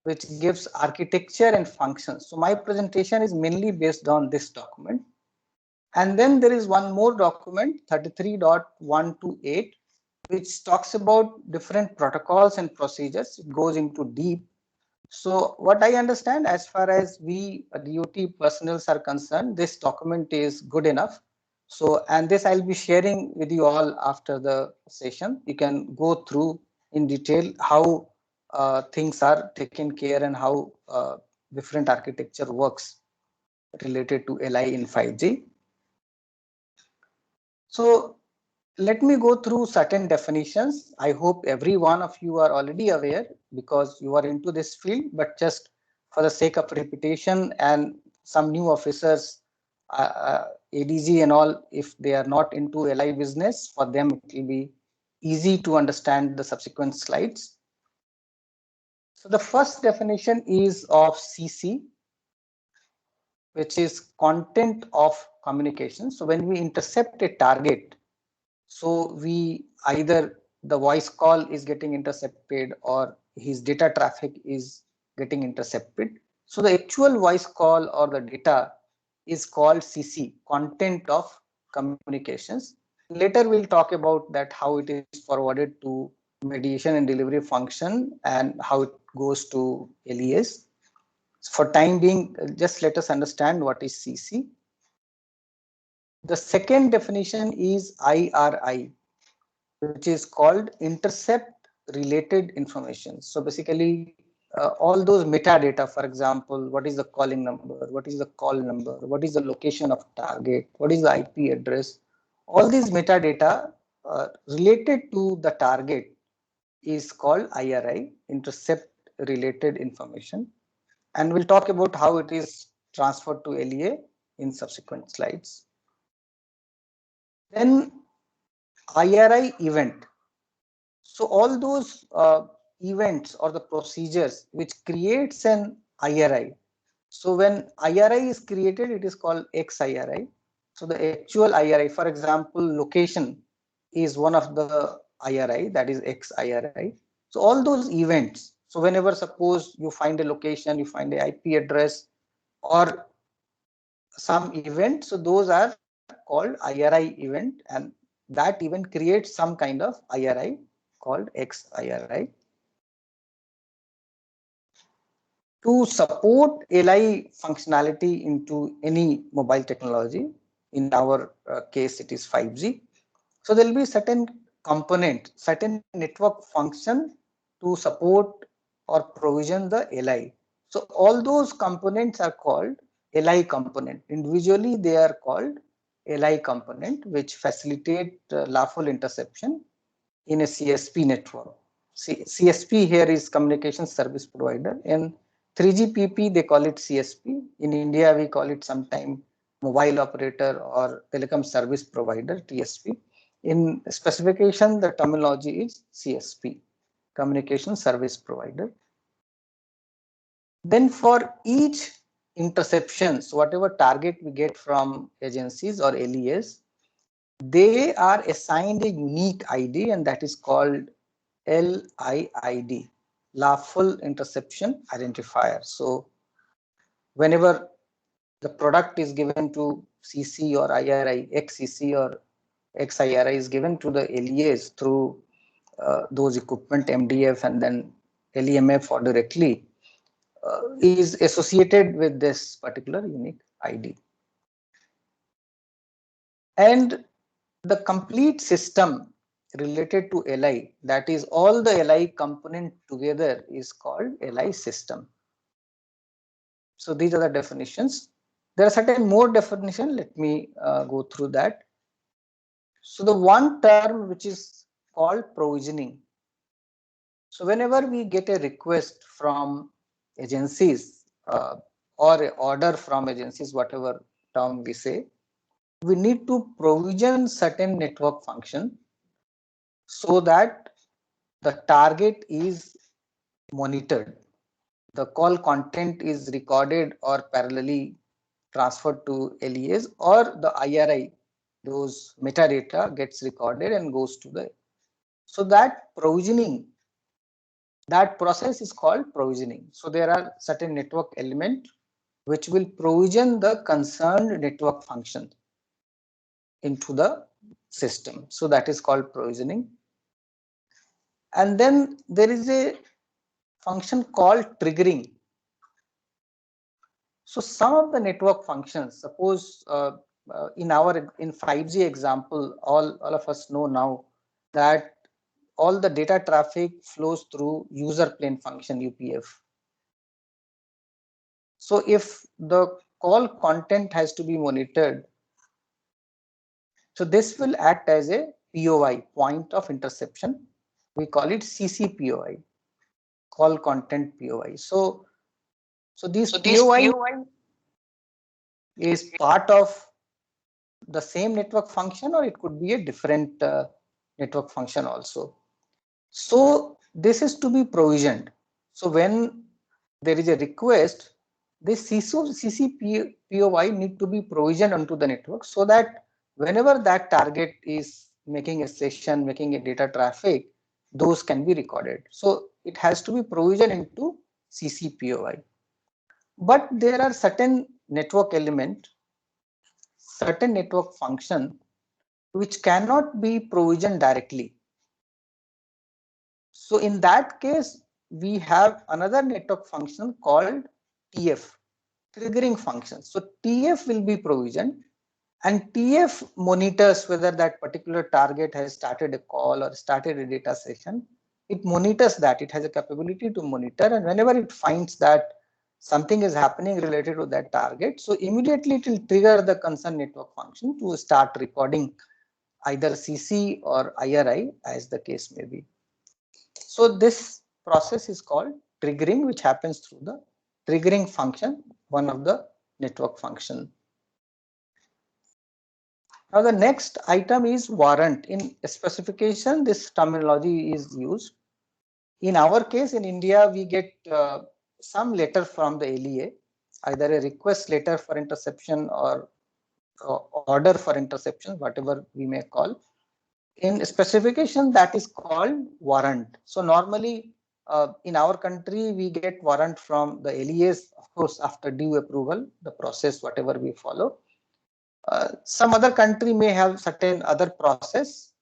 which gives architecture and functions. So my presentation is mainly based on this document. And then there is one more document, 33.128, which talks about different protocols and procedures. It goes into deep. So what I understand, as far as we DOT personnels are concerned, this document is good enough. So, and this I'll be sharing with you all after the session. You can go through in detail how things are taken care and how different architecture works related to LI in 5G. So let me go through certain definitions. I hope every one of you are already aware because you are into this field, but just for the sake of repetition and some new officers, ADG and all, if they are not into LI business, for them it will be easy to understand the subsequent slides. So the first definition is of CC, which is content of communication. So when we intercept a target, so we either the voice call is getting intercepted or his data traffic is getting intercepted. So the actual voice call or the data is called CC, content of communications. Later we'll talk about that, how it is forwarded to mediation and delivery function and how it goes to LES. For time being, just let us understand what is CC. The second definition is IRI, which is called intercept related information. So basically all those metadata, for example, what is the calling number, what is the call number, what is the location of target, what is the IP address, all these metadata related to the target is called IRI, intercept related information. And we'll talk about how it is transferred to LEA in subsequent slides. Then IRI event. So all those events or the procedures which creates an IRI. So when IRI is created, it is called XIRI. So the actual IRI, for example, location is one of the IRI, that is XIRI. So all those events. So whenever suppose you find a location, you find a IP address or some event, so those are called IRI event, and that event creates some kind of IRI called XIRI. To support LI functionality into any mobile technology, in our case it is 5G, so there will be certain component, certain network function to support or provision the LI. So all those components are called LI component. Individually they are called LI component, which facilitate lawful interception in a CSP network. CSP here is communication service provider. In 3GPP they call it CSP. In India we call it sometime mobile operator or telecom service provider, TSP. In specification the terminology is CSP, communication service provider. Then for each interceptions, whatever target we get from agencies or LES, they are assigned a unique ID, and that is called LIID, lawful interception identifier. So whenever the product is given to CC or IRI, XCC or XIRI is given to the LES through those equipment MDF and then LEMF or directly, is associated with this particular unique ID. And the complete system related to LI, that is all the LI component together, is called LI system. So these are the definitions. There are certain more definitions. Let me go through that. So the one term which is called provisioning. So whenever we get a request from agencies or an order from agencies, whatever term we say, we need to provision certain network function so that the target is monitored. The call content is recorded or parallelly transferred to LES, or the IRI, those metadata gets recorded and goes to the. So that provisioning That process is called provisioning. So there are certain network elements which will provision the concerned network function into the system. So that is called provisioning. And then there is a function called triggering. So some of the network functions, suppose in 5G example, all of us know now that all the data traffic flows through user plane function UPF. So if the call content has to be monitored, so this will act as a POI, point of interception. We call it CCPOI, call content POI. So this POI is part of the same network function, or it could be a different network function also. So this is to be provisioned. So when there is a request, this CCPOI need to be provisioned onto the network, so that whenever that target is making a session, making a data traffic, those can be recorded. So it has to be provisioned into CCPOI. But there are certain network element, certain network function which cannot be provisioned directly. So in that case, we have another network function called TF, triggering function. So TF will be provisioned, and TF monitors whether that particular target has started a call or started a data session. It monitors that. It has a capability to monitor, and whenever it finds that something is happening related to that target, so immediately it will trigger the concerned network function to start recording either CC or IRI, as the case may be. So this process is called triggering, which happens through the triggering function, one of the network function. Now the next item is warrant. In specification, this terminology is used. In our case, in India, we get some letter from the LEA, either a request letter for interception or order for interception, whatever we may call. In specification, that is called warrant. So normally in our country, we get warrant from the LEAs, of course, after due approval, the process, whatever we follow. Some other country may have certain other process.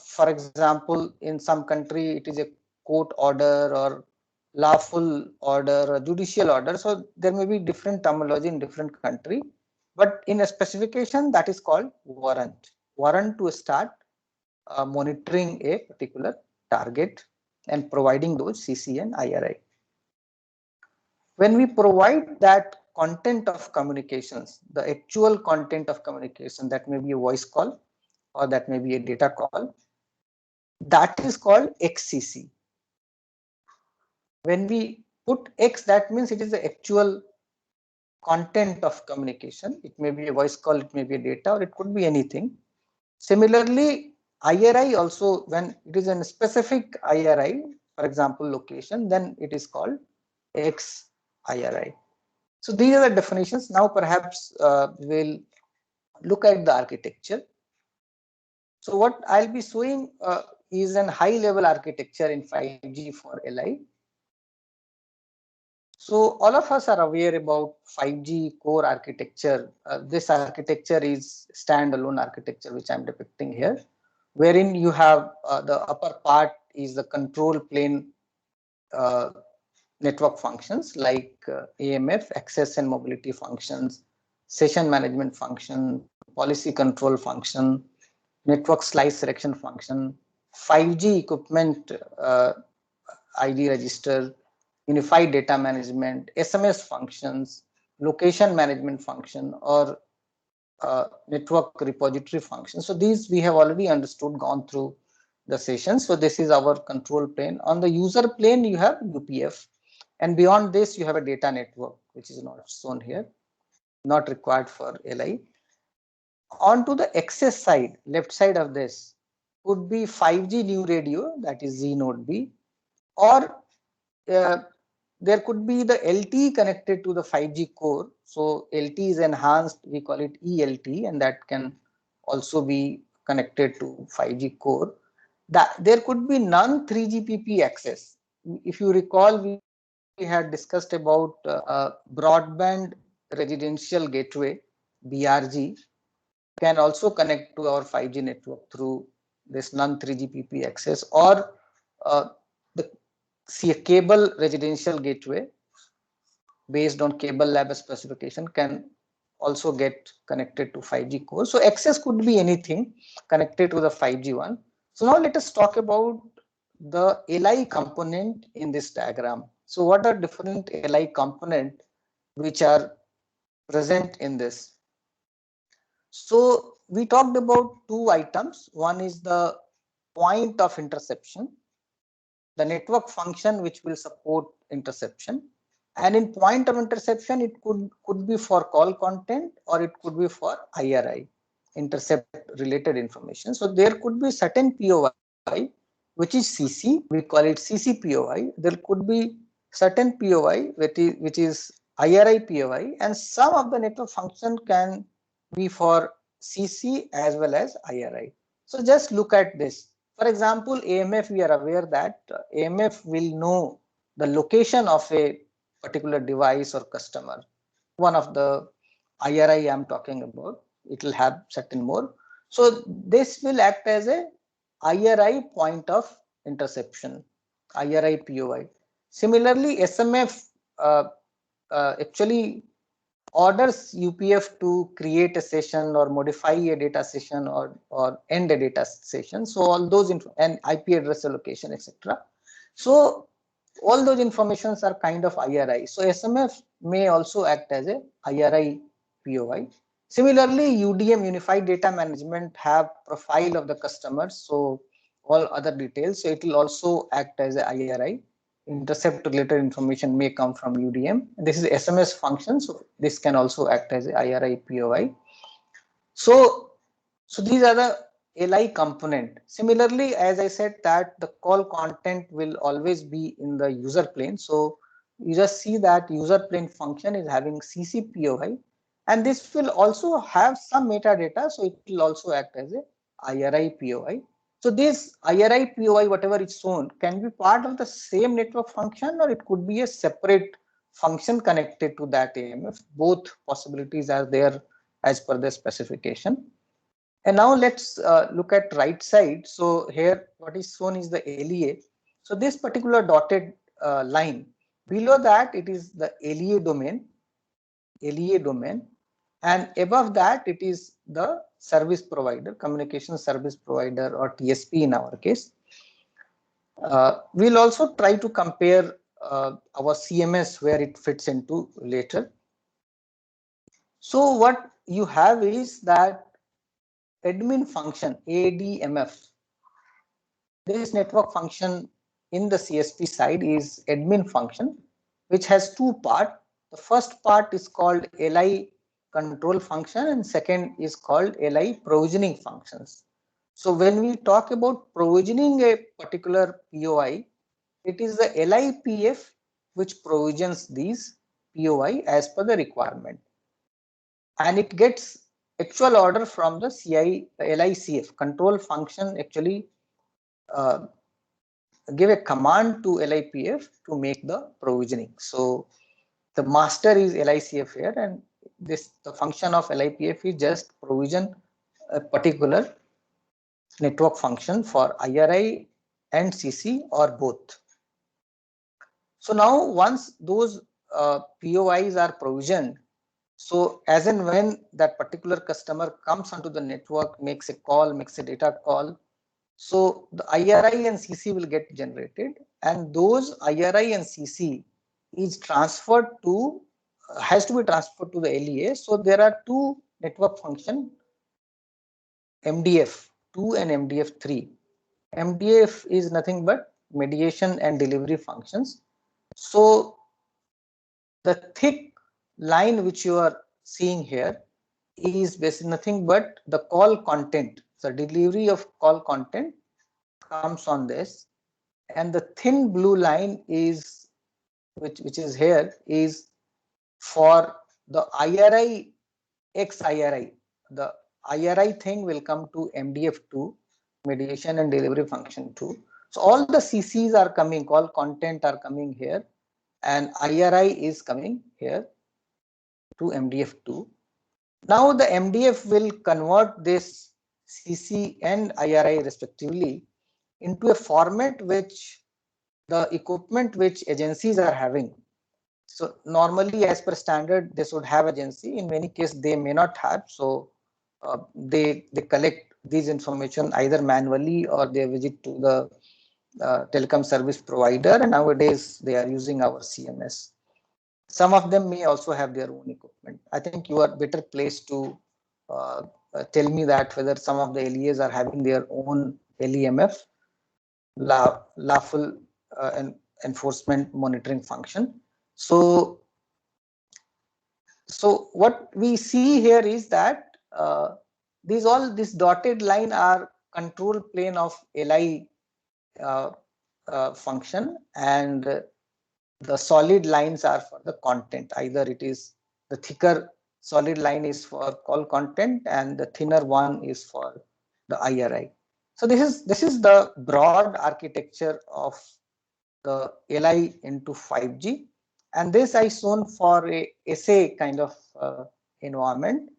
For example, in some country, it is a court order or lawful order or judicial order. So there may be different terminology in different country. But in a specification, that is called warrant. Warrant to start monitoring a particular target and providing those CC and IRI. When we provide that content of communications, the actual content of communication, that may be a voice call or that may be a data call, that is called XCC. When we put X, that means it is the actual content of communication. It may be a voice call, it may be a data, or it could be anything. Similarly, IRI also, when it is a specific IRI, for example, location, then it is called XIRI. So these are the definitions. Now perhaps we'll look at the architecture. So what I'll be showing is an high level architecture in 5G for LI. So all of us are aware about 5G core architecture. This architecture is standalone architecture, which I'm depicting here, wherein you have the upper part is the control plane network functions like AMF, access and mobility functions, session management function, policy control function, network slice selection function, 5G equipment ID register, unified data management, SMS functions, location management function, or network repository function. So these we have already understood, gone through the session. So this is our control plane. On the user plane, you have UPF. And beyond this, you have a data network, which is not shown here, not required for LI. Onto the access side, left side of this, would be 5G new radio, that is Z node B, or there could be the LTE connected to the 5G core. So LTE is enhanced, we call it ELT, and that can also be connected to 5G core. That there could be non 3GPP access. if you recall, we had discussed about broadband residential gateway, BRG, can also connect to our 5G network through this non-3GPP access, or the cable residential gateway based on Cable Lab specification can also get connected to 5G core. So access could be anything connected to the 5G one. So now let us talk about the LI component in this diagram. So what are different LI component which are present in this? So we talked about two items. One is the point of interception, the network function which will support interception. And in point of interception, it could be for call content or it could be for IRI, intercept related information. So there could be certain POI, which is CC, we call it CC POI. There could be certain POI, which is IRI POI, and some of the network function can be for CC as well as IRI. So just look at this. For example, AMF, we are aware that AMF will know the location of a particular device or customer. One of the IRI I'm talking about, it will have certain more. So this will act as a IRI point of interception, IRI POI. Similarly, SMF actually orders UPF to create a session or modify a data session or end a data session. So all those and IP address allocation, etc. So all those informations are kind of IRI. So SMF may also act as a IRI POI. Similarly, UDM, Unified Data Management, have profile of the customers. So all other details. So it will also act as a IRI. Intercept related information may come from UDM. This is SMS function. So this can also act as a IRI POI. So these are the LI component. Similarly, as I said, that the call content will always be in the user plane. So you just see that user plane function is having CC POI, and this will also have some metadata. So it will also act as a IRI POI. So this IRI POI, whatever is shown, can be part of the same network function, or it could be a separate function connected to that AMF. Both possibilities are there as per the specification. And now let's look at right side. So here what is shown is the LEA. So this particular dotted line, below that it is the LEA domain, and above that it is the service provider, communication service provider, or TSP in our case. We'll also try to compare our CMS where it fits into later. So what you have is that admin function, ADMF. This network function in the CSP side is admin function, which has two parts. The first part is called LI control function, and second is called LI provisioning functions. So when we talk about provisioning a particular POI, it is the LIPF which provisions these POI as per the requirement, and it gets actual order from the LICF control function. Actually give a command to LIPF to make the provisioning. So the master is LICF here, and the function of LIPF is just provision a particular network function for IRI and CC or both. So now once those POIs are provisioned, so as and when that particular customer comes onto the network, makes a call, makes a data call, so the IRI and CC will get generated, and those IRI and CC is transferred to, has to be transferred to the LEA. So there are two network function, MDF2 and MDF3. MDF is nothing but mediation and delivery functions. So the thick line which you are seeing here is basically nothing but the call content. So delivery of call content comes on this, and the thin blue line is which is here is for the IRI XIRI. The IRI thing will come to MDF2, mediation and delivery function 2. So all the CCs are coming, all content are coming here, and IRI is coming here to MDF2. Now the MDF will convert this CC and IRI respectively into a format which the equipment which agencies are having. So normally, as per standard, they should have agency. In many cases, they may not have. So they collect these information either manually or they visit to the telecom service provider. And nowadays, they are using our CMS. Some of them may also have their own equipment. I think you are better placed to tell me that whether some of the LEAs are having their own LEMF, lawful enforcement monitoring function. So what we see here is that this dotted line are control plane of LI function, and the solid lines are for the content. Either it is the thicker solid line is for call content and the thinner one is for the IRI. So this is the broad architecture of the LI into 5G, and this I shown for a SA kind of environment.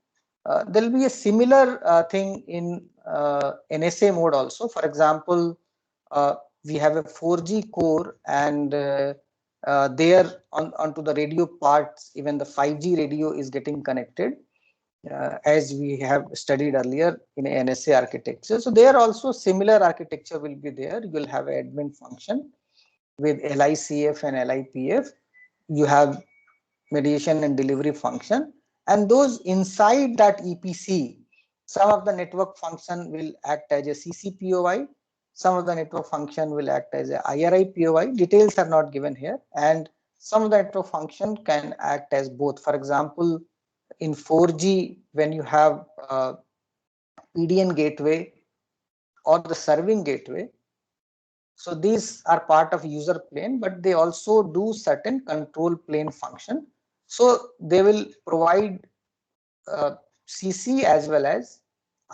There will be a similar thing in NSA mode also. For example, we have a 4G core, and there onto the radio parts, even the 5G radio is getting connected, as we have studied earlier in NSA architecture. So there also similar architecture will be there. You will have an admin function with LICF and LIPF. You have mediation and delivery function, and those inside that EPC, some of the network function will act as a CCPOI, some of the network function will act as a IRI POI. Details are not given here, and some of the network function can act as both. For example, in 4G, when you have PDN gateway or the serving gateway, so these are part of user plane, but they also do certain control plane function. So they will provide CC as well as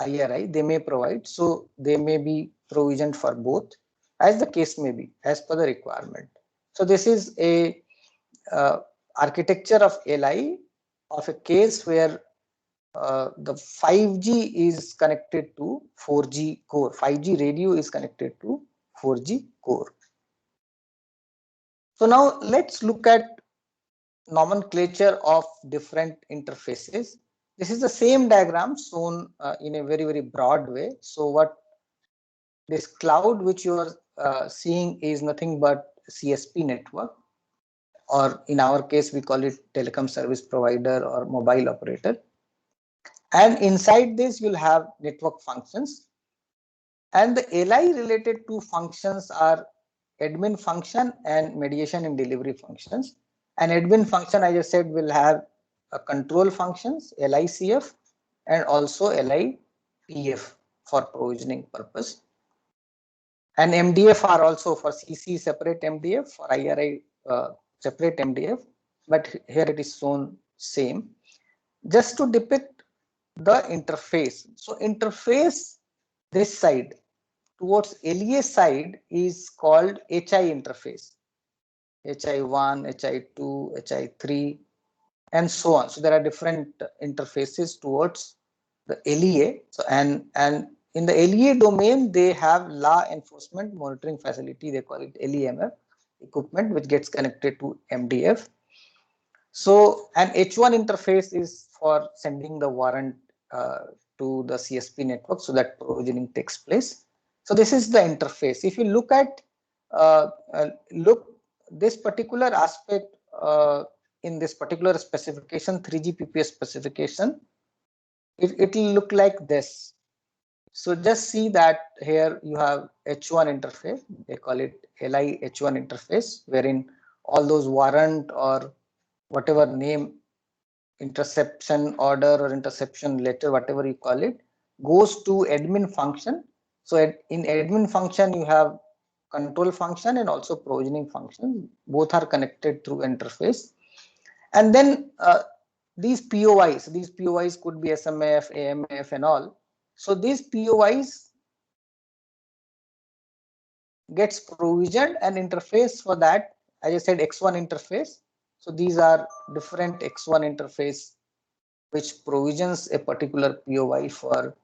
IRI. They may provide, so they may be provisioned for both, as the case may be, as per the requirement. So this is a architecture of LI of a case where the 5G is connected to 4G core. 5G radio is connected to 4G core. So now let's look at nomenclature of different interfaces. This is the same diagram shown in a very broad way. So what this cloud which you are seeing is nothing but CSP network, or in our case we call it telecom service provider or mobile operator. And inside this you'll have network functions, and the LI related to functions are admin function and mediation and delivery functions. And admin function, I just said, will have a control functions, LICF, and also LIPF for provisioning purpose. And MDF are also for CC separate MDF, for IRI separate MDF, but here it is shown same. Just to depict the interface. So interface this side towards LEA side is called HI interface. HI1, HI2, HI3, and so on. So there are different interfaces towards the LEA. So and in the LEA domain, they have law enforcement monitoring facility. They call it LEMF equipment, which gets connected to MDF. So an H1 interface is for sending the warrant to the CSP network so that provisioning takes place. So this is the interface. If you look at this particular aspect in this particular specification, 3GPP specification, it will look like this. So just see that here you have H1 interface. They call it LI H1 interface, wherein all those warrant or whatever name, interception order or interception letter, whatever you call it, goes to admin function. So in admin function, you have control function and also provisioning function. Both are connected through interface. And then these POIs could be SMF, AMF and all. So these POIs gets provisioned an interface for that, as I said, X1 interface. So these are different X1 interface which provisions a particular POI for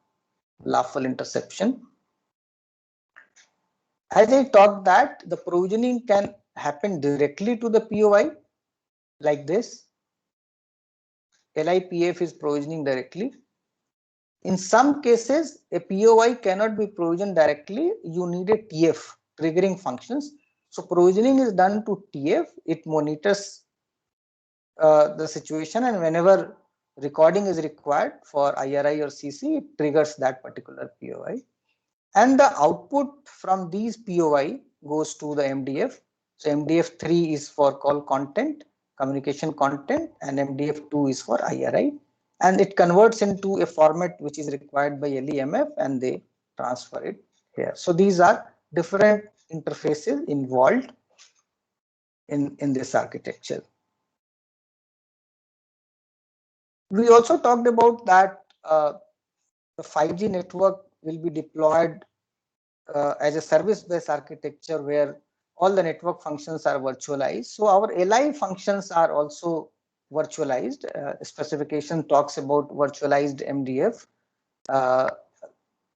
lawful interception. As I talked that the provisioning can happen directly to the POI like this. LIPF is provisioning directly. In some cases, a POI cannot be provisioned directly. You need a TF, triggering functions. So provisioning is done to TF. It monitors the situation, and whenever recording is required for IRI or CC, it triggers that particular POI. And the output from these POI goes to the MDF. So MDF3 is for call content, communication content, and MDF2 is for IRI. And it converts into a format which is required by LEMF, and they transfer it here. So these are different interfaces involved in this architecture. We also talked about that the 5G network will be deployed as a service-based architecture where all the network functions are virtualized. So our LI functions are also virtualized. Specification talks about virtualized MDF.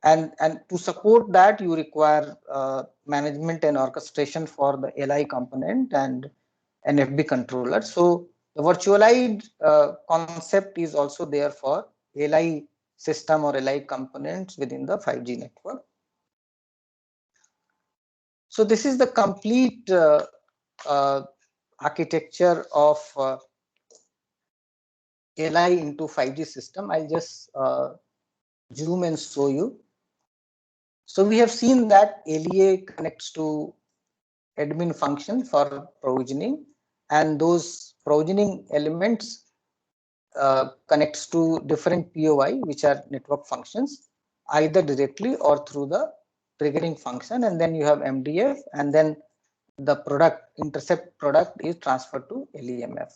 And to support that, you require management and orchestration for the LI component and an FB controller. So the virtualized concept is also there for LI system or LI components within the 5G network. So this is the complete architecture of LI into 5G system. I'll just zoom and show you. So we have seen that LEA connects to admin function for provisioning, and those provisioning elements connects to different POI, which are network functions, either directly or through the triggering function. And then you have MDF, and then the product intercept product is transferred to LEMF.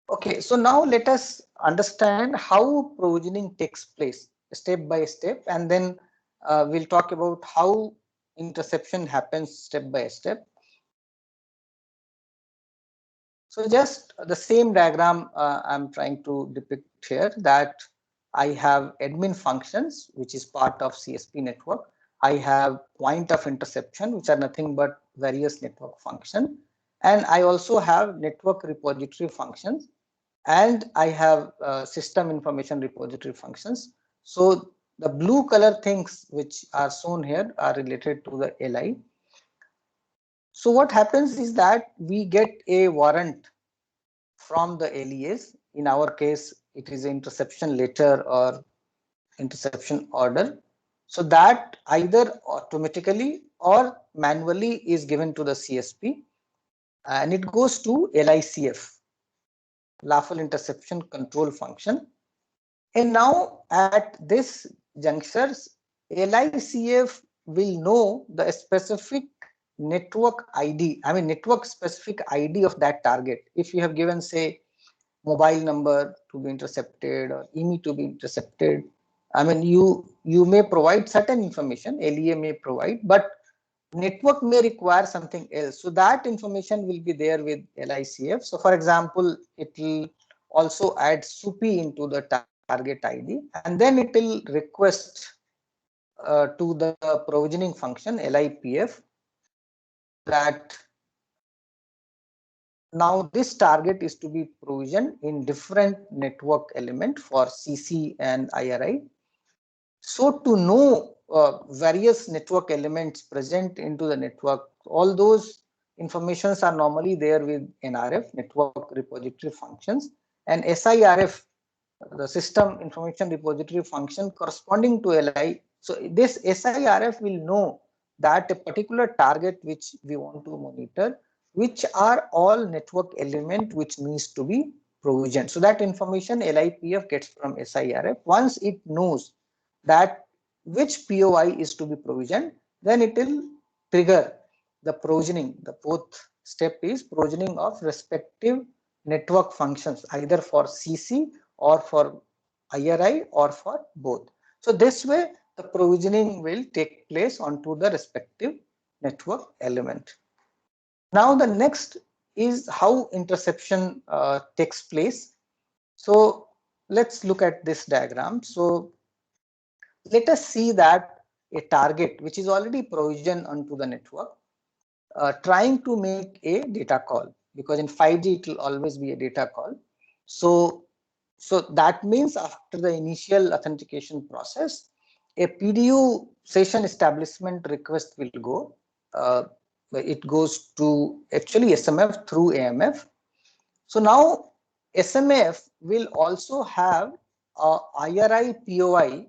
Okay, so now let us understand how provisioning takes place step by step, and then we'll talk about how interception happens step by step. So just the same diagram I'm trying to depict here, that I have admin functions, which is part of CSP network. I have point of interception, which are nothing but various network function. And I also have network repository functions, and I have system information repository functions. So the blue color things which are shown here are related to the LI. So what happens is that we get a warrant from the LES. In our case, it is interception letter or interception order. So that either automatically or manually is given to the CSP, and it goes to LICF, lawful interception control function. And now at this junctures, LICF will know the specific network ID, I mean network specific ID of that target. If you have given, say, mobile number to be intercepted or IMEI to be intercepted, I mean you may provide certain information, LEA may provide, but network may require something else. So that information will be there with LICF. So for example, it will also add SUPI into the target ID, and then it will request to the provisioning function LIPF that now this target is to be provisioned in different network element for CC and IRI. So to know various network elements present into the network, all those informations are normally there with NRF, network repository functions, and SIRF, the system information repository function corresponding to LI. So this SIRF will know that a particular target which we want to monitor, which are all network element which needs to be provisioned. So that information LIPF gets from SIRF. Once it knows that which POI is to be provisioned, then it will trigger the provisioning. The fourth step is provisioning of respective network functions, either for CC or for IRI or for both. So this way, the provisioning will take place onto the respective network element. Now the next is how interception takes place. So let's look at this diagram. So let us see that a target which is already provisioned onto the network trying to make a data call, because in 5G it will always be a data call. So that means after the initial authentication process, a PDU session establishment request will go. It goes to actually SMF through AMF. So now SMF will also have a IRI POI.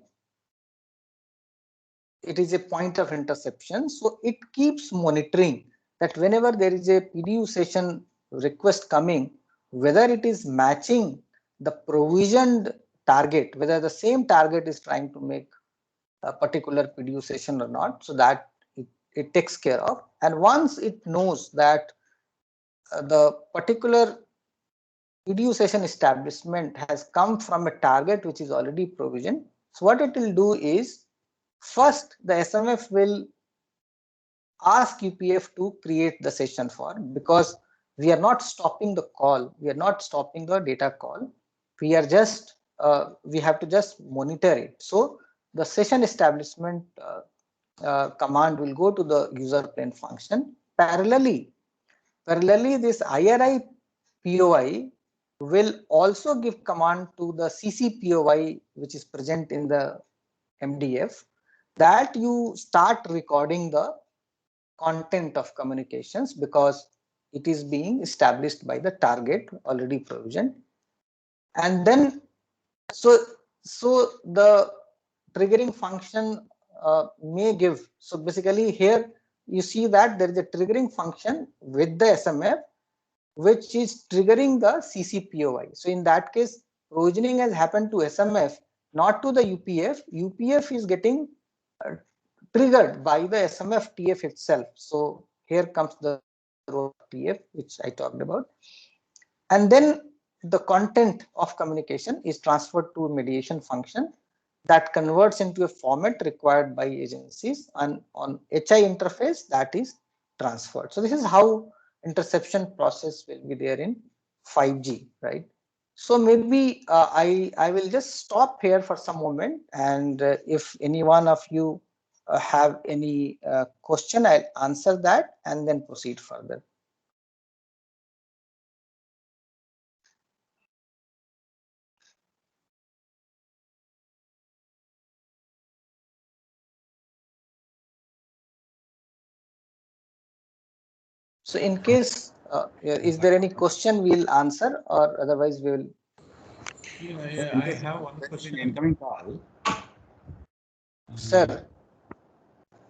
It is a point of interception. So it keeps monitoring that whenever there is a PDU session request coming, whether it is matching the provisioned target, whether the same target is trying to make a particular PDU session or not, so that it takes care of. And once it knows that the particular PDU session establishment has come from a target which is already provisioned, so what it will do is, first the SMF will ask UPF to create the session for, because we are not stopping the call, we are not stopping the data call, we are just we have to just monitor it. So the session establishment command will go to the user plane function. Parallelly this IRI POI will also give command to the CC POI which is present in the MDF, that you start recording the content of communications, because it is being established by the target already provisioned. And then so the triggering function may give, so basically here you see that there is a triggering function with the SMF which is triggering the CCPOI. So in that case, provisioning has happened to SMF, not to the UPF. UPF is getting triggered by the SMF TF itself. So here comes the role of TF, which I talked about. And then the content of communication is transferred to a mediation function that converts into a format required by agencies, and on HI interface that is transferred. So this is how interception process will be there in 5G, right? So maybe I will just stop here for some moment, and if any one of you have any question, I'll answer that and then proceed further. So in case, is there any question we'll answer, or otherwise we will? Yeah, I have one question. Incoming call. Sir.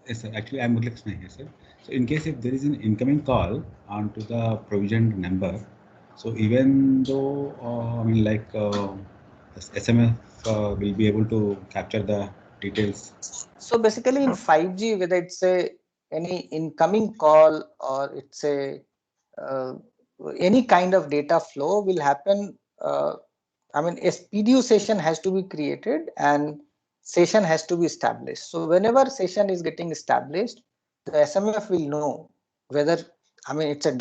Yes, sir. Actually, I'm Murli here, sir. So in case if there is an incoming call onto the provisioned number, so even though, I mean, like SMF will be able to capture the details. So basically in 5G, whether it's any incoming call or it's any kind of data flow will happen. I mean, a PDU session has to be created and session has to be established. So whenever session is getting established, the SMF will know whether, I mean, it's a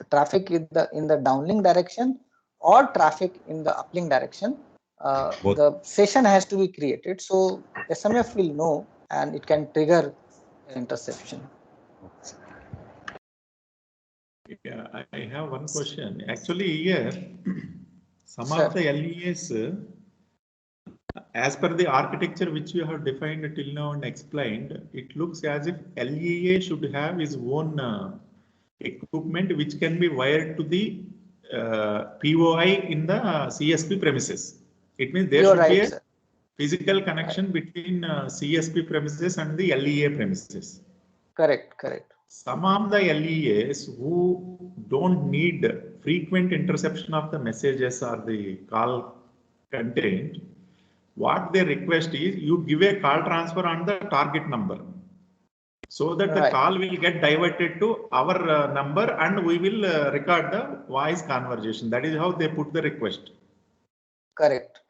traffic in the downlink direction or traffic in the uplink direction. The session has to be created, so SMF will know and it can trigger interception. Yeah, I have one question. Actually, here some of the LEAs, as per the architecture which you have defined till now and explained, it looks as if LEA should have his own equipment which can be wired to the POI in the CSP premises. It means there should be a physical connection between CSP premises and the LEA premises. Correct. Some of the LEAs who don't need frequent interception of the messages or the call content, what they request is you give a call transfer on the target number, so that the call will get diverted to our number and we will record the voice conversation. That is how they put the request. Correct.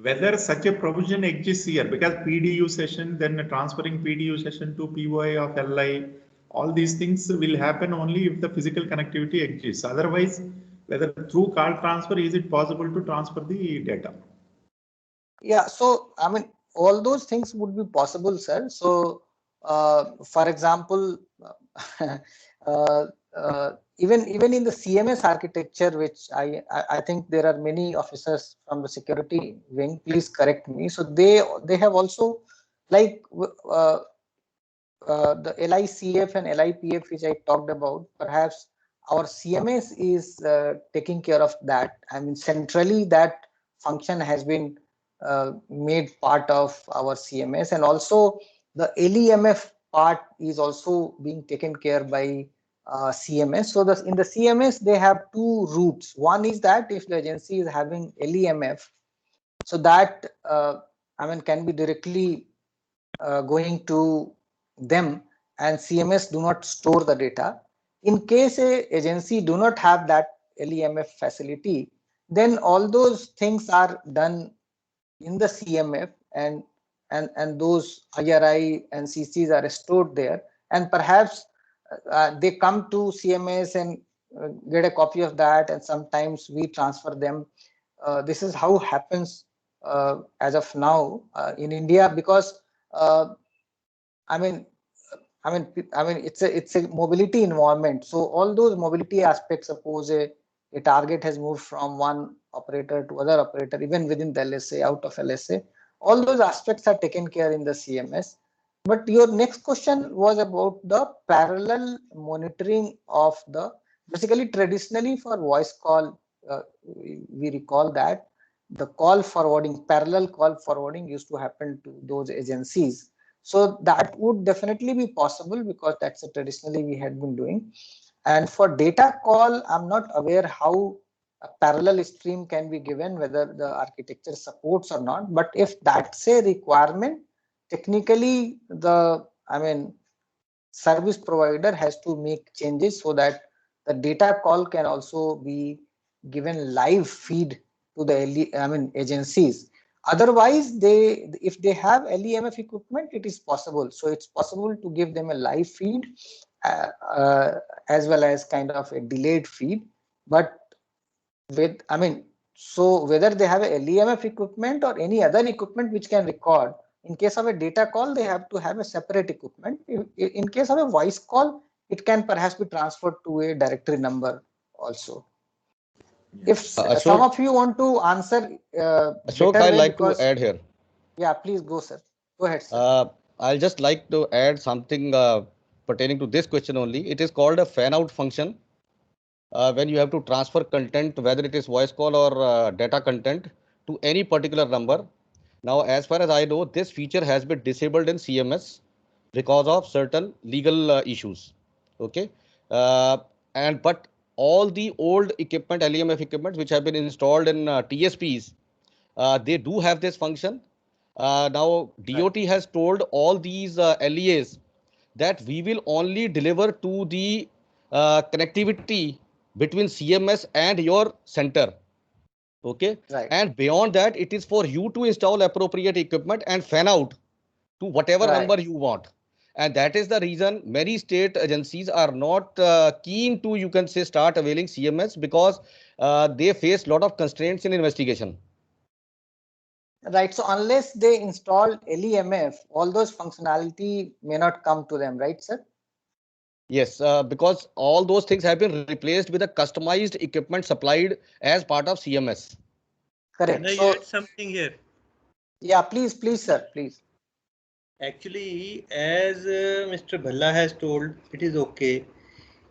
whether such a provision exists here, because PDU session, then transferring PDU session to POI of LI, all these things will happen only if the physical connectivity exists. Otherwise, whether through call transfer, is it possible to transfer the data? Yeah, so I mean, all those things would be possible, sir. So, for example, even in the CMS architecture, which I think there are many officers from the security wing. Please correct me. So they have also, like the LICF and LIPF, which I talked about. Perhaps our CMS is taking care of that. I mean, centrally that function has been made part of our CMS, and also the LEMF part is also being taken care by CMS. So in the CMS they have two routes. One is that if the agency is having LEMF, so that I mean can be directly going to them, and CMS do not store the data. In case a agency do not have that LEMF facility, then all those things are done in the CMF, and those IRI and CCs are stored there, and perhaps they come to CMS and get a copy of that, and sometimes we transfer them. This is how happens as of now in India, because I mean it's a mobility environment. So all those mobility aspects, suppose a target has moved from one operator to other operator, even within the LSA, out of LSA, all those aspects are taken care in the CMS. But your next question was about the parallel monitoring of the, basically traditionally for voice call, we recall that the call forwarding, parallel call forwarding used to happen to those agencies. So that would definitely be possible, because that's a traditionally we had been doing. And for data call, I'm not aware how a parallel stream can be given, whether the architecture supports or not. But if that's a requirement, technically the, I mean, service provider has to make changes so that the data call can also be given live feed to the agencies. Otherwise, if they have LEMF equipment, it is possible. So it's possible to give them a live feed as well as kind of a delayed feed. But with, so whether they have a LEMF equipment or any other equipment which can record, in case of a data call, they have to have a separate equipment. In case of a voice call, it can perhaps be transferred to a directory number also. If some of you want to answer, Ashok, I like to add here. Yeah, please go, sir. Go ahead, sir. I'll just like to add something pertaining to this question only. It is called a fan out function. When you have to transfer content, whether it is voice call or data content, to any particular number. Now, as far as I know, this feature has been disabled in CMS because of certain legal issues. Okay, but all the old equipment, LEMF equipment, which have been installed in TSPs, they do have this function. Now, DOT has told all these LEAs that we will only deliver to the connectivity between CMS and your center. Okay. Right. And beyond that, it is for you to install appropriate equipment and fan out to whatever number you want. And that is the reason many state agencies are not keen to, you can say, start availing CMS, because they face a lot of constraints in investigation. Right. So unless they install LEMF, all those functionality may not come to them, right, sir? Yes, because all those things have been replaced with a customized equipment supplied as part of CMS. Correct. Can I add something here? Yeah, please, sir, please. Actually, as Mr. Bhalla has told, it is okay.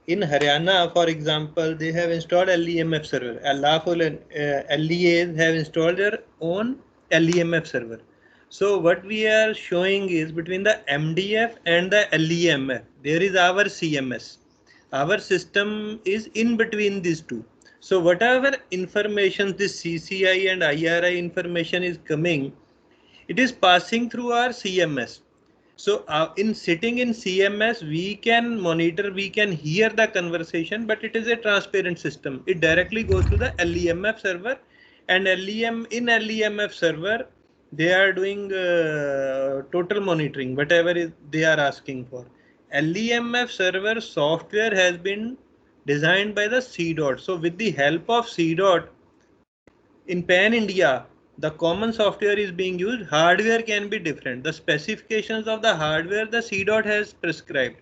In Haryana, for example, they have installed LEMF server. Lawful LEAs have installed their own LEMF server. So what we are showing is between the MDF and the LEMF, there is our CMS. Our system is in between these two. So whatever information this CCI and IRI information is coming, it is passing through our CMS. So in sitting in CMS, we can monitor, we can hear the conversation, but it is a transparent system. It directly goes to the LEMF server And LEM in LEMF server, they are doing total monitoring, whatever is they are asking for. LEMF server software has been designed by the CDOT. So with the help of CDOT, in Pan India, the common software is being used. Hardware can be different. The specifications of the hardware the CDOT has prescribed.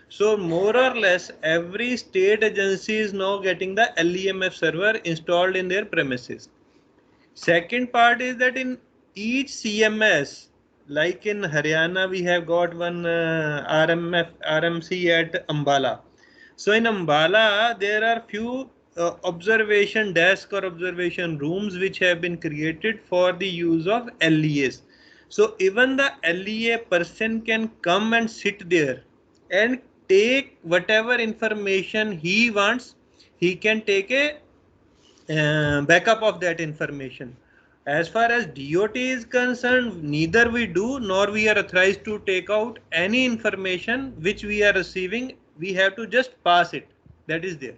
So more or less every state agency is now getting the LEMF server installed in their premises. Second part is that in each CMS, like in Haryana, we have got one RMC at Ambala. So in Ambala, there are few observation desk or observation rooms which have been created for the use of LEAs. So even the LEA person can come and sit there and take whatever information he wants. He can take a backup of that information. As far as DOT is concerned, neither we do nor we are authorized to take out any information which we are receiving. We have to just pass it. That is there.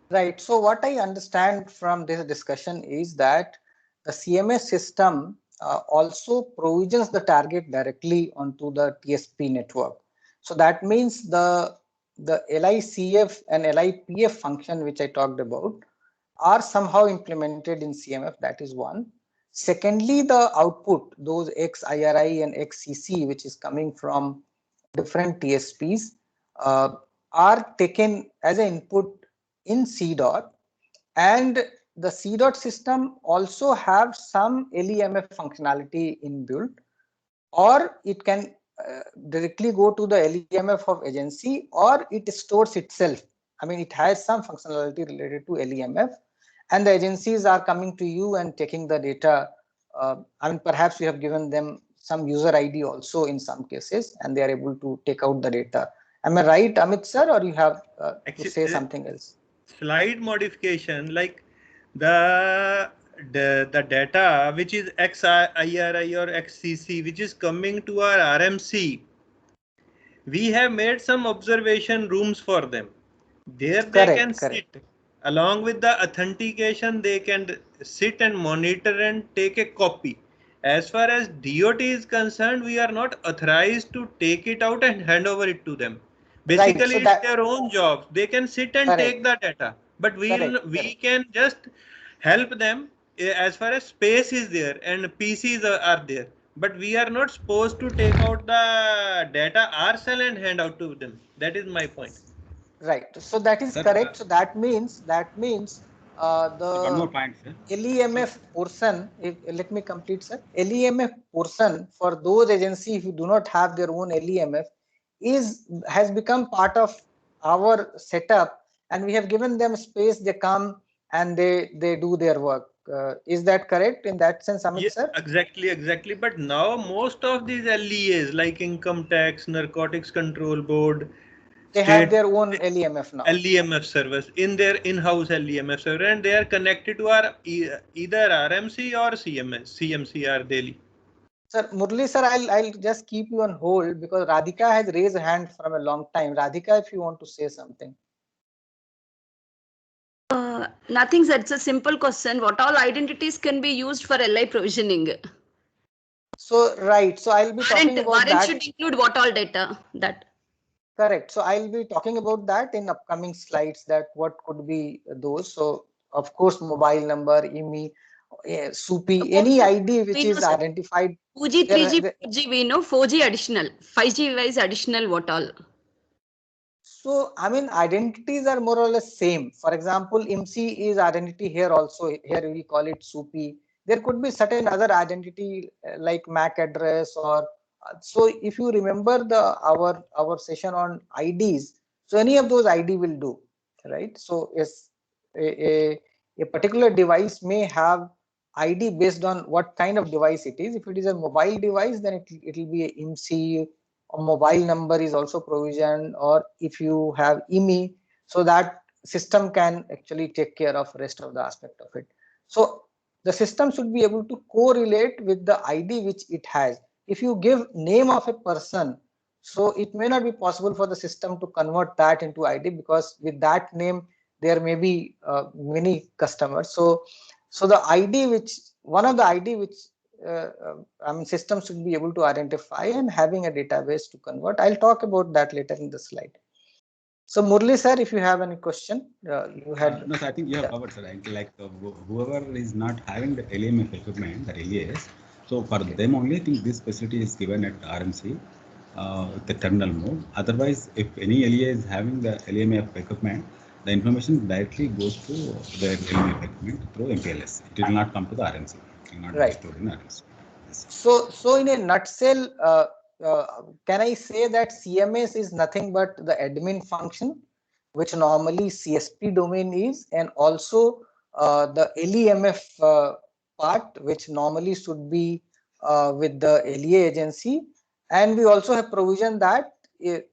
Right. So what I understand from this discussion is that the CMS system also provisions the target directly onto the TSP network. So that means the LICF and LIPF function which I talked about are somehow implemented in CMF. That is one. Secondly, the output, those XIRI and XCC, which is coming from different TSPs, are taken as an input in CDOT, and the CDOT system also have some LEMF functionality inbuilt, or it can directly go to the LEMF of agency, or it stores itself. I mean, it has some functionality related to LEMF, and the agencies are coming to you and taking the data. I mean, perhaps you have given them some user ID also in some cases, and they are able to take out the data. Am I right, Amit sir, or you have to say something else? Slide modification, like the data which is XIRI or XCC, which is coming to our RMC, we have made some observation rooms for them. There they can sit along with the authentication. They can sit and monitor and take a copy. As far as DOT is concerned, we are not authorized to take it out and hand over it to them. Basically, right, so it's their own job. They can sit and take the data, but we can just help them as far as space is there and PCs are there. But we are not supposed to take out the data ourselves and hand out to them. That is my point. Right. So that is correct. So that means the one more point, sir. LEMF portion. Let me complete, sir. LEMF portion for those agencies who do not have their own LEMF has become part of our setup, and we have given them space. They come and they do their work. Is that correct in that sense, Amit sir? Exactly. But now most of these LEAs like Income Tax, Narcotics Control Board, they have their own LEMF now. LEMF servers in their in-house LEMF server, and they are connected to our either RMC or CMC or Delhi. Sir, Murli sir, I'll just keep you on hold because Radhika has raised a hand from a long time. Radhika, if you want to say something. Nothing, sir. It's a simple question. What all identities can be used for LI provisioning? So, right. So, I'll be talking about that. Warrant should include what all data? That. Correct. So, I'll be talking about that in upcoming slides, that what could be those. So, of course, mobile number, IMEI, SUPI, any ID which is identified. 2G, 3G, 4G, we know. 4G additional. 5G wise additional, what all? So, I mean, identities are more or less same. For example, IMSI is identity here also. Here we call it SUPI. There could be certain other identity like MAC address or so. If you remember our session on IDs, so any of those ID will do, right? So, yes, a particular device may have ID based on what kind of device it is. If it is a mobile device, then it will be a IMSI. A mobile number is also provisioned, or if you have IMEI, so that system can actually take care of rest of the aspect of it. So the system should be able to correlate with the ID which it has. If you give name of a person, so it may not be possible for the system to convert that into ID, because with that name there may be many customers. So So the ID one of the ID which systems should be able to identify and having a database to convert. I'll talk about that later in the slide. So Murli sir, if you have any question, you had. No, sir, I think you have covered, sir. Like whoever is not having the LEMF equipment, the LES, so for them only, I think this facility is given at RMC, the terminal mode. Otherwise, if any LEA is having the LEMF equipment, the information directly goes to the LEMF equipment through MPLS. It will not come to the RMC. It will not be stored in RMC. Yes. So in a nutshell, can I say that CMS is nothing but the admin function, which normally CSP domain is, and also the LEMF part, which normally should be with the LEA agency, and we also have provision that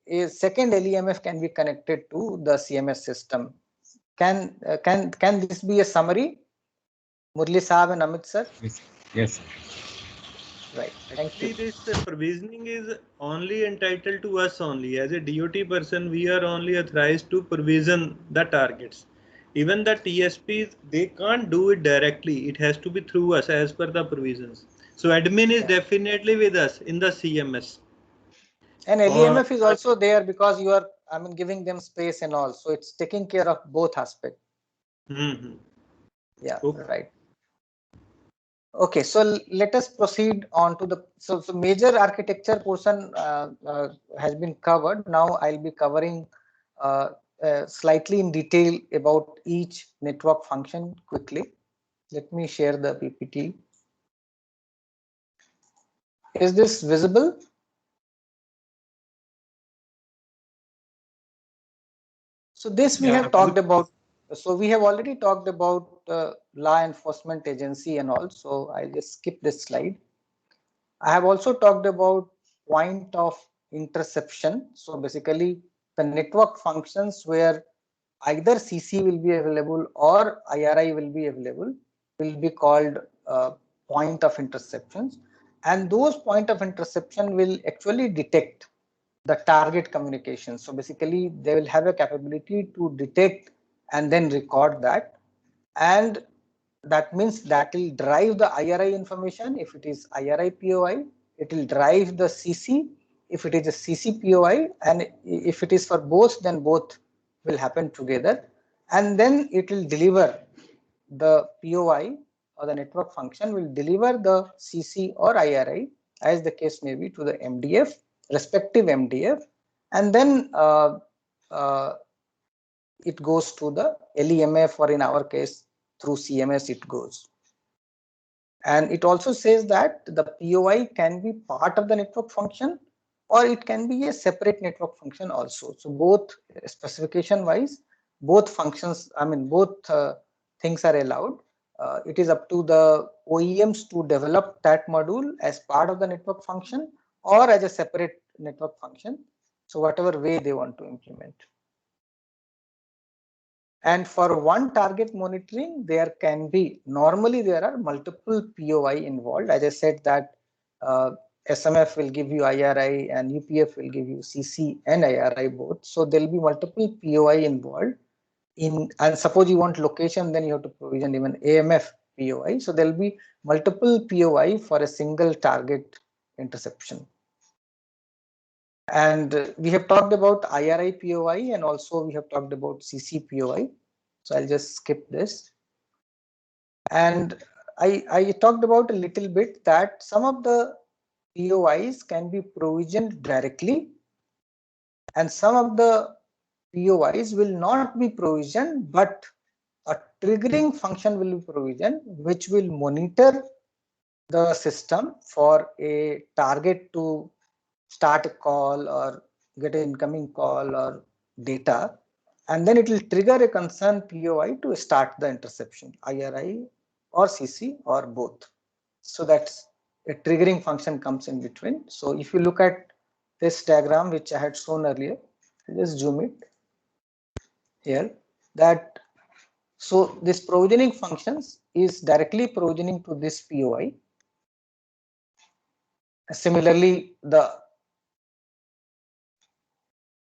a second LEMF can be connected to the CMS system. Can this be a summary, Murli Saab and Amit sir? Yes. Yes, sir. Right. Thank you. Actually, this provisioning is only entitled to us only. As a DOT person, we are only authorized to provision the targets. Even the TSPs, they can't do it directly. It has to be through us as per the provisions. So admin is definitely with us in the CMS. And LEMF is also there because you are, giving them space and all. So it's taking care of both aspects. Yeah, okay. Right. Okay, so let us proceed on to the, so major architecture portion has been covered. Now I'll be covering slightly in detail about each network function quickly. Let me share the PPT. Is this visible? So this we have talked about. So we have already talked about law enforcement agency and all. So I'll just skip this slide. I have also talked about point of interception. So basically the network functions where either CC will be available or IRI will be available will be called point of interceptions. And those point of interception will actually detect the target communication. So basically they will have a capability to detect and then record that. And that means that will drive the IRI information. If it is IRI POI, it will drive the CC. If it is a CC POI, and if it is for both, then both will happen together. And then it will deliver the POI, or the network function will deliver the CC or IRI, as the case may be, to the MDF, respective MDF, and then it goes to the LEMF, or in our case through CMS it goes. And it also says that the POI can be part of the network function, or it can be a separate network function also. So both specification wise, both functions, both things are allowed. It is up to the OEMs to develop that module as part of the network function or as a separate network function. So whatever way they want to implement. And for one target monitoring, there can be, normally there are multiple POI involved. As I said that SMF will give you IRI and UPF will give you CC and IRI both. So there will be multiple POI involved. And suppose you want location, then you have to provision even AMF POI. So there will be multiple POI for a single target interception. And we have talked about IRI POI, and also we have talked about CC POI. So I'll just skip this. And I talked about a little bit that some of the POIs can be provisioned directly, and some of the POIs will not be provisioned, but a triggering function will be provisioned, which will monitor the system for a target to start a call or get an incoming call or data, and then it will trigger a concerned POI to start the interception, IRI or CC or both. So that's a triggering function comes in between. So if you look at this diagram which I had shown earlier, I'll just zoom it here, that so this provisioning functions is directly provisioning to this POI. Similarly,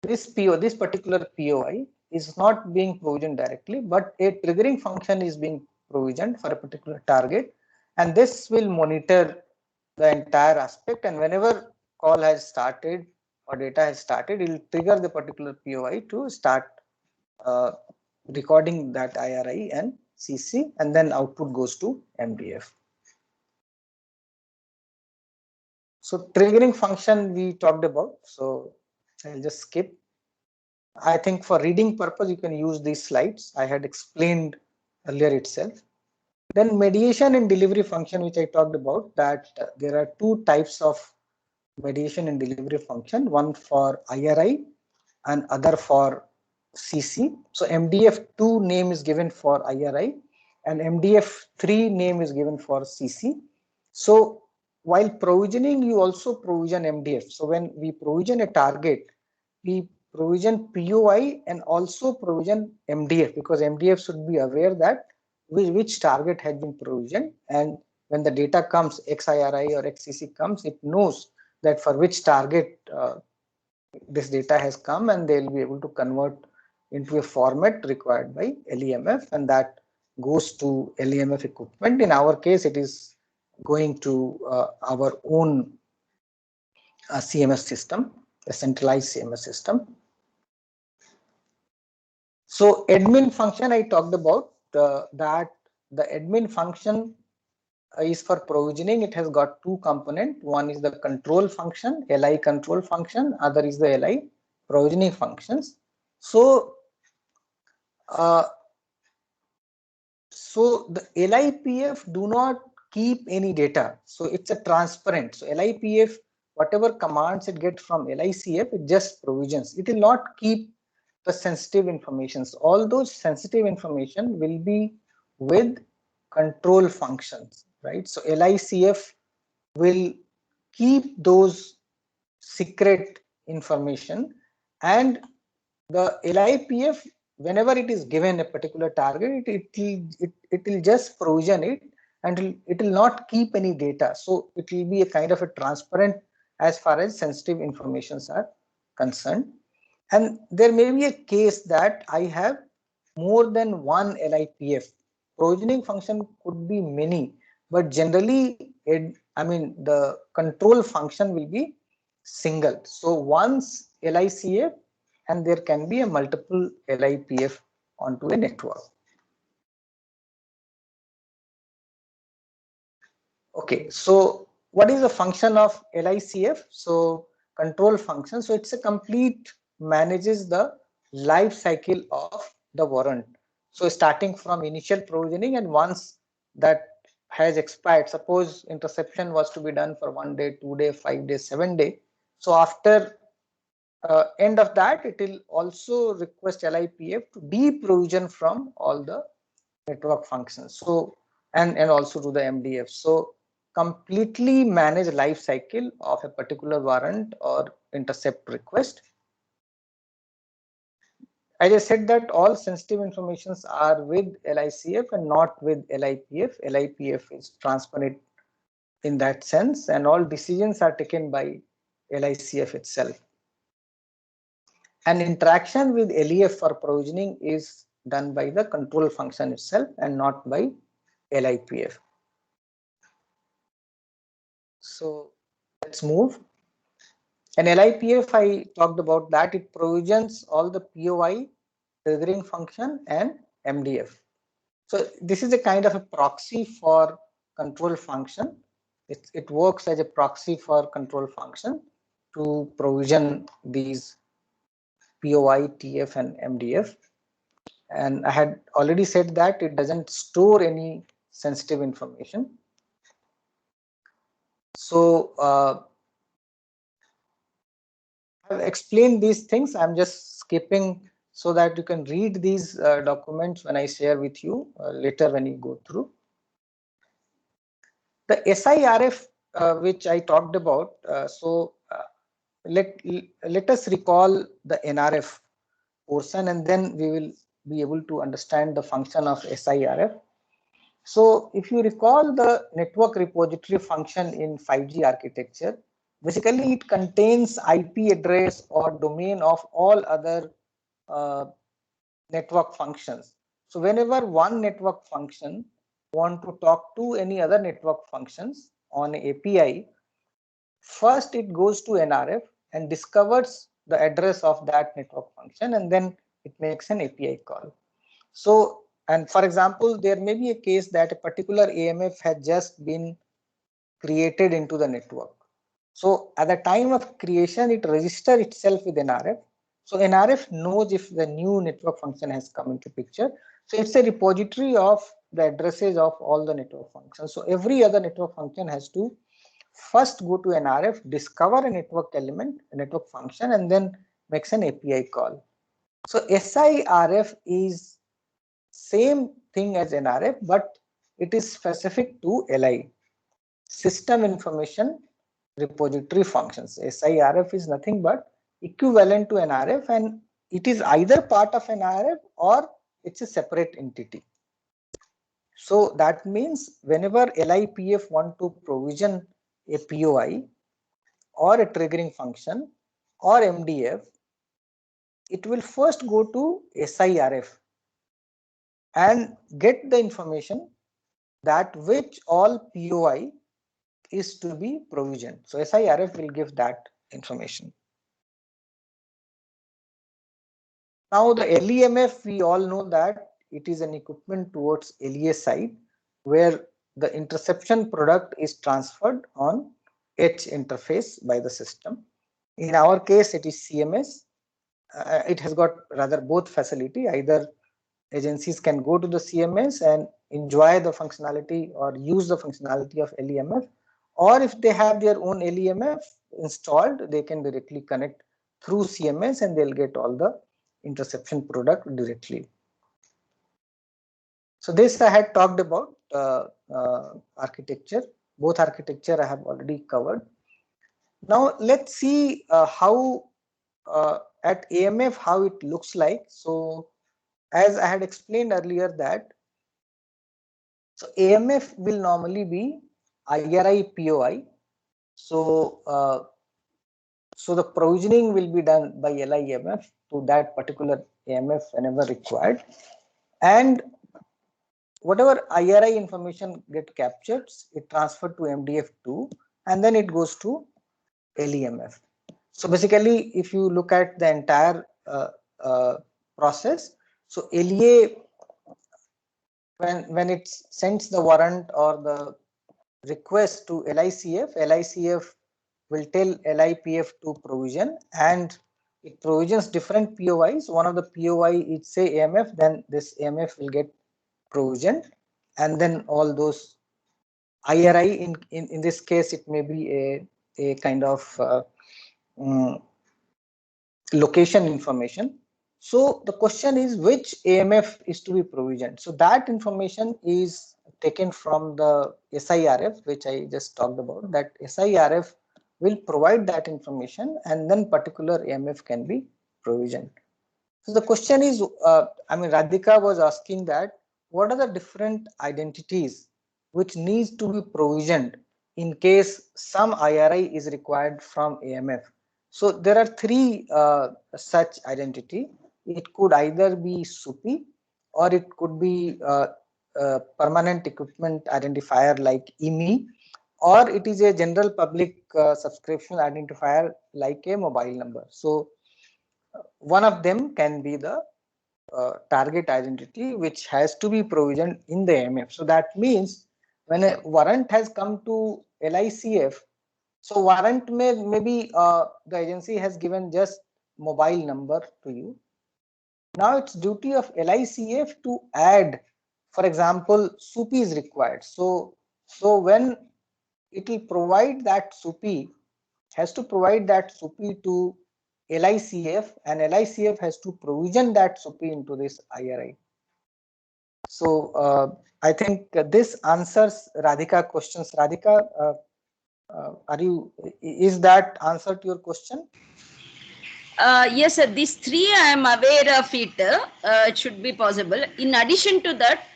this particular POI is not being provisioned directly, but a triggering function is being provisioned for a particular target, and this will monitor the entire aspect, and whenever call has started or data has started, it will trigger the particular POI to start recording that IRI and CC, and then output goes to MDF. So triggering function we talked about, so I'll just skip. I think for reading purpose, you can use these slides. I had explained earlier itself. Then mediation and delivery function, which I talked about, that there are two types of mediation and delivery function, one for IRI and other for CC. So MDF2 name is given for IRI and MDF3 name is given for CC. So while provisioning, you also provision MDF. So when we provision a target, we provision POI and also provision MDF, because MDF should be aware that which target has been provisioned, and when the data comes, XIRI or XCC comes, it knows that for which target this data has come, and they'll be able to convert into a format required by LEMF, and that goes to LEMF equipment. In our case, it is going to our own CMS system, a centralized CMS system. So admin function I talked about, that the admin function is for provisioning. It has got two components. One is the control function, LI control function. Other is the LI provisioning functions. So, the LIPF do not keep any data. So it's a transparent. So LIPF, whatever commands it gets from LICF, it just provisions. It will not keep the sensitive information. All those sensitive information will be with control functions, right? So LICF will keep those secret information, and the LIPF, whenever it is given a particular target, it will just provision it, and it will not keep any data. So it will be a kind of a transparent as far as sensitive informations are concerned. And there may be a case that I have more than one LIPF. Provisioning function could be many, but generally, the control function will be single. So once LICF, and there can be a multiple LIPF onto a network. Okay, so what is the function of LICF? So control function. So it's a complete manages the life cycle of the warrant. So starting from initial provisioning, and once that has expired, suppose interception was to be done for 1 day, 2 day, 5 days, 7 day. So after end of that, it will also request LIPF to deprovision from all the network functions. So and also to the MDF. So completely manage life cycle of a particular warrant or intercept request. As I said that all sensitive informations are with LICF and not with LIPF. LIPF is transparent in that sense, and all decisions are taken by LICF itself. And interaction with LEF for provisioning is done by the control function itself and not by LIPF. So let's move. And LIPF, I talked about that, it provisions all the POI, triggering function, and MDF. So this is a kind of a proxy for control function. It works as a proxy for control function to provision these POI, TF, and MDF. And I had already said that it doesn't store any sensitive information. So I've explained these things. I'm just skipping so that you can read these documents when I share with you later when you go through. The SIRF, which I talked about, let us recall the NRF portion, and then we will be able to understand the function of SIRF. So if you recall the network repository function in 5G architecture, basically it contains IP address or domain of all other network functions. So whenever one network function want to talk to any other network functions on API, first it goes to NRF and discovers the address of that network function, and then it makes an API call. So, and for example, there may be a case that a particular AMF has just been created into the network. So at the time of creation, it registers itself with NRF. So NRF knows if the new network function has come into picture. So it's a repository of the addresses of all the network functions. So every other network function has to first go to NRF, discover a network element, a network function, and then makes an API call. So SIRF is same thing as NRF, but it is specific to LI, System Information Repository Functions. SIRF is nothing but equivalent to NRF, and it is either part of NRF or it's a separate entity. So that means whenever LIPF want to provision a POI or a triggering function or MDF, it will first go to SIRF and get the information that which all POI is to be provisioned. So SIRF will give that information. Now the LEMF, we all know that it is an equipment towards LEA side where the interception product is transferred on H interface by the system. In our case, it is CMS. It has got rather both facility. Either agencies can go to the CMS and enjoy the functionality or use the functionality of LEMF, or if they have their own LEMF installed, they can directly connect through CMS and they'll get all the interception product directly. So this I had talked about architecture. Both architecture I have already covered. Now let's see how at AMF how it looks like. So as I had explained earlier that so AMF will normally be IRI POI. So so the provisioning will be done by LIMF to that particular AMF whenever required, and whatever IRI information get captured, it transferred to MDF2, and then it goes to LEMF. So basically, if you look at the entire process, so LEA, when it sends the warrant or the request to LICF, LICF will tell LIPF to provision, and it provisions different POIs. One of the POI is say AMF, then this AMF will get provisioned, and then all those IRI, in this case, it may be a kind of location information. So the question is which AMF is to be provisioned. So that information is taken from the SIRF, which I just talked about. That SIRF will provide that information, and then particular AMF can be provisioned. So the question is, I mean, Radhika was asking that what are the different identities which needs to be provisioned in case some IRI is required from AMF. So there are three such identity. It could either be SUPI, or it could be permanent equipment identifier like IMI, or it is a general public subscription identifier like a mobile number. So one of them can be the target identity which has to be provisioned in the AMF. So that means when a warrant has come to LICF, so warrant maybe the agency has given just mobile number to you. Now it's duty of LICF to add, for example, SUPI is required. So when it will provide that SUPI, has to provide that SUPI to LICF, and LICF has to provision that SUPI into this IRI. So I think this answers Radhika questions. Radhika, is that answer to your question? Yes, sir. These three I am aware of it. It should be possible. In addition to that,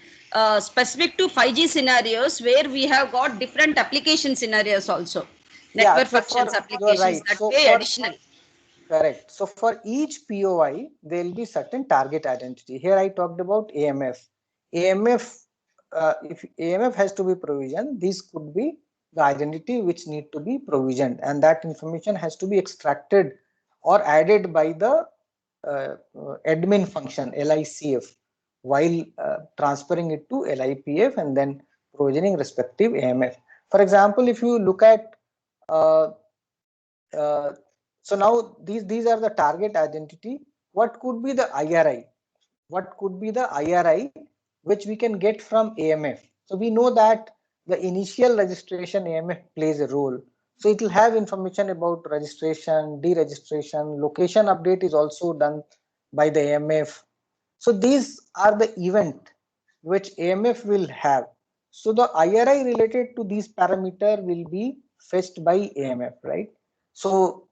specific to 5G scenarios where we have got different application scenarios also. Network functions applications right. that so way additional. Correct. So for each POI, there will be certain target identity. Here I talked about AMF. AMF if AMF has to be provisioned, these could be the identity which need to be provisioned, and that information has to be extracted or added by the admin function LICF while transferring it to LIPF and then provisioning respective AMF. For example, if you look at so now these are the target identity. What could be the IRI? What could be the IRI which we can get from AMF? So we know that the initial registration AMF plays a role. So it will have information about registration, deregistration, location update is also done by the AMF. So these are the event which AMF will have. So the IRI related to these parameter will be fetched by AMF, right? So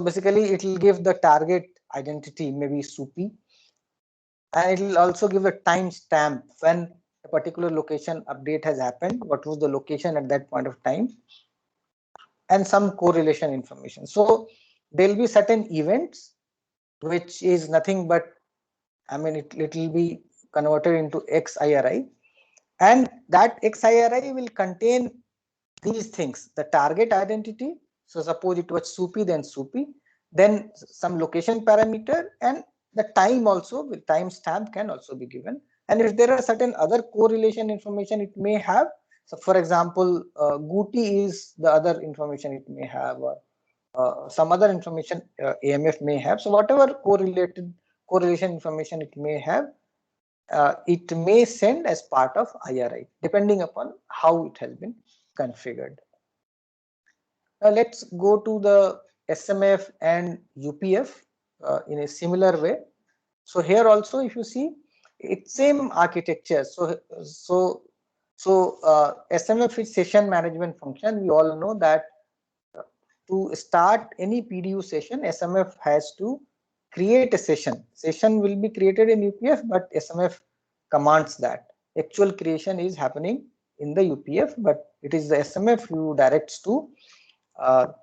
basically it will give the target identity, maybe SUPI, and it will also give a timestamp when a particular location update has happened, what was the location at that point of time, and some correlation information. So there will be certain events which is nothing but, I mean, it will be converted into XIRI, and that XIRI will contain these things: the target identity. So suppose it was SUPI, then SUPI, then some location parameter, and the time also, with timestamp can also be given. And if there are certain other correlation information it may have, so for example, GUTI is the other information it may have, or some other information AMF may have. So whatever correlation information it may have, it may send as part of IRI, depending upon how it has been configured. Now let's go to the SMF and UPF in a similar way. So here also, if you see, it's same architecture. So SMF is session management function. We all know that to start any PDU session, SMF has to create a session. Session will be created in UPF, but SMF commands that. Actual creation is happening in the UPF, but it is the SMF who directs to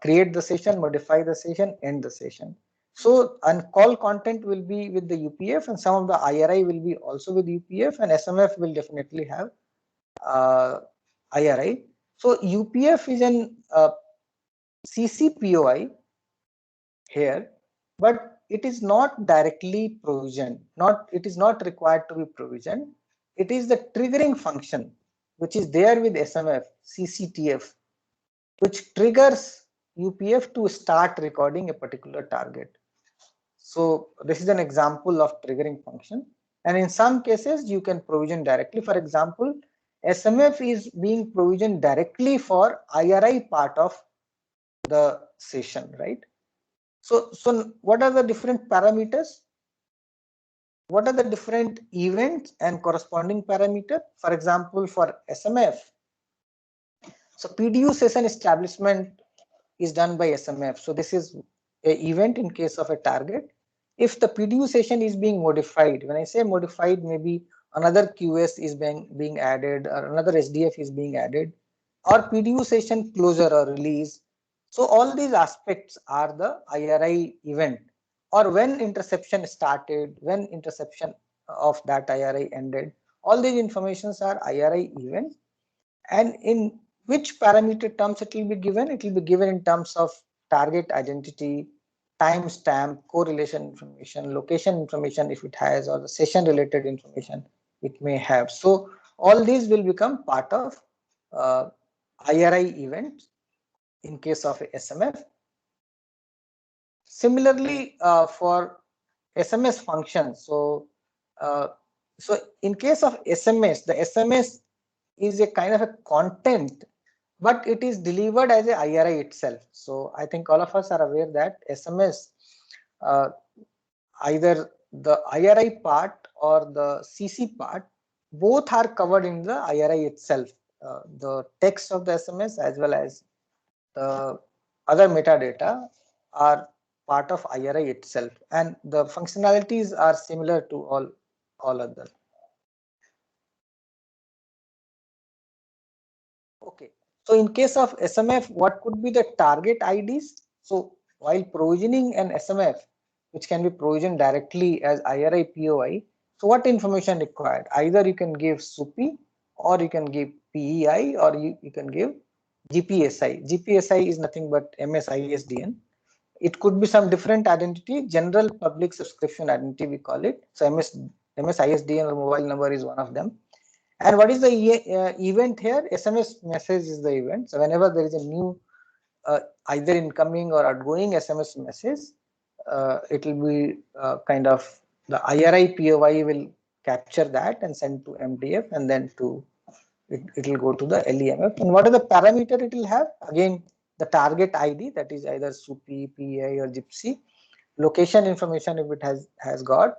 create the session, modify the session, end the session. So, and call content will be with the UPF, and some of the IRI will be also with UPF, and SMF will definitely have IRI. So UPF is an CCPOI here, but it is not directly provisioned. It is not required to be provisioned. It is the triggering function which is there with SMF, CCTF, which triggers UPF to start recording a particular target. So this is an example of triggering function. And in some cases, you can provision directly. For example, SMF is being provisioned directly for IRI part of the session, right? So what are the different parameters? What are the different events and corresponding parameter? For example, for SMF, so PDU session establishment is done by SMF. So this is an event in case of a target. If the PDU session is being modified, when I say modified, maybe another QS is being added, or another SDF is being added, or PDU session closure or release. So all these aspects are the IRI event, or when interception started, when interception of that IRI ended. All these informations are IRI events, and in which parameter terms it will be given? It will be given in terms of target identity, timestamp, correlation information, location information if it has, or the session related information it may have. So all these will become part of IRI events in case of a SMF. Similarly, for SMS functions, so in case of SMS, the SMS is a kind of a content, but it is delivered as a IRI itself. So I think all of us are aware that SMS, either the IRI part or the CC part, both are covered in the IRI itself. The text of the SMS as well as the other metadata are part of IRI itself, and the functionalities are similar to all other. Okay, so in case of SMF, what could be the target IDs? So while provisioning an SMF, which can be provisioned directly as IRI POI, So what information required? Either you can give SUPI, or you can give PEI, or you can give GPSI. GPSI is nothing but MS-ISDN. It could be some different identity, general public subscription identity we call it. So MS-ISDN or mobile number is one of them. And what is the event here? SMS message is the event. So whenever there is a new either incoming or outgoing SMS message, it will be kind of the IRI POI will capture that and send to MDF, and then to it will go to the LEMF. And what are the parameter it will have? Again, the target ID, that is either SUPI, PEI or GIPSY, location information if it has got,